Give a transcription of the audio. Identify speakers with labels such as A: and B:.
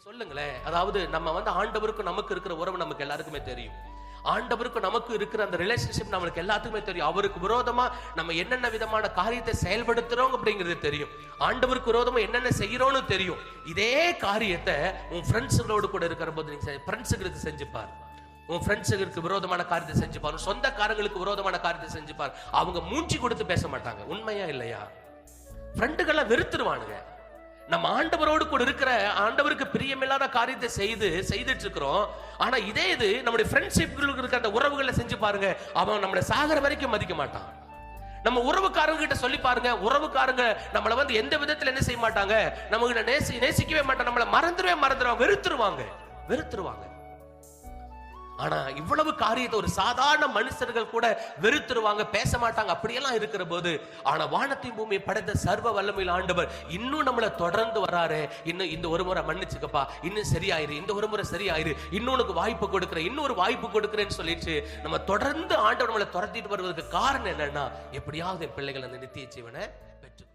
A: சொல்லுங்களேன். அதாவது நம்ம ஆண்டவருக்கும் நமக்கு இருக்கிற உறவு நமக்கு எல்லாருக்குமே தெரியும். ஆண்டவருக்கு நமக்கு இருக்கிற அந்த ரிலேஷன்ஷிப் நம்மளுக்கு எல்லாத்துக்குமே தெரியும். அவருக்கு விரோதமா நம்ம என்னென்ன விதமான காரியத்தை செயல்படுத்துறோம் அப்படிங்கிறது தெரியும். ஆண்டவருக்கு விரோதமா என்னென்ன செய்யறோம்னு தெரியும். இதே காரியத்தை உன் ஃப்ரெண்ட்ஸுகளோடு கூட இருக்கிற போது நீங்க ஃப்ரெண்ட்ஸுகளுக்கு செஞ்சுப்பார். உன் ஃப்ரெண்ட்ஸுகளுக்கு விரோதமான காரியத்தை செஞ்சுப்பார். சொந்தக்காரங்களுக்கு விரோதமான காரியத்தை செஞ்சுப்பார். அவங்க மூஞ்சி கொடுத்து பேச மாட்டாங்க. உண்மையா இல்லையா? ஃப்ரெண்டுகளை வெறுத்துருவானுங்க. நம்ம ஆண்டவரோடு கூட இருக்கிற ஆண்டவருக்கு பிரியமில்லாத காரியத்தை செய்துட்டு இருக்கிறோம். ஆனா இதே இது நம்முடைய ஃப்ரெண்ட்ஷிப்களுக்கு இருக்கிற அந்த உறவுகளை செஞ்சு பாருங்க, அவன் நம்மளை சாகர வரைக்கும் மதிக்க மாட்டான். நம்ம உறவுக்காரங்க கிட்ட சொல்லி பாருங்க, உறவுக்காரங்க நம்மளை எந்த விதத்துல என்ன செய்ய மாட்டாங்க, நமக்கு நேசிக்கவே மாட்டாங்க, நம்மளை மறந்துடுவாங்க, வெறுத்துருவாங்க. ஆனா இவ்வளவு காரியத்தை ஒரு சாதாரண மனுஷர்கள் கூட வெறுத்துருவாங்க, பேச மாட்டாங்க. அப்படியெல்லாம் இருக்கிற போது, ஆனா வானத்தையும் பூமியை படைத்த சர்வ வல்லமையில் ஆண்டவர் இன்னும் நம்மளை தொடர்ந்து வராரு. இன்னும் இந்த ஒரு முறை மன்னிச்சுக்கப்பா, இன்னும் சரியாயிரு, இந்த ஒரு முறை சரியாயிரு, இன்னொன்னு வாய்ப்பு கொடுக்கிறேன், இன்னொரு வாய்ப்பு கொடுக்கிறேன்னு சொல்லிட்டு நம்ம தொடர்ந்து ஆண்டவர் நம்மளை துரத்திட்டு வருவதற்கு காரணம் என்னன்னா, எப்படியாவது என் பிள்ளைகள் அந்த நித்திய ஜீவனை பெற்று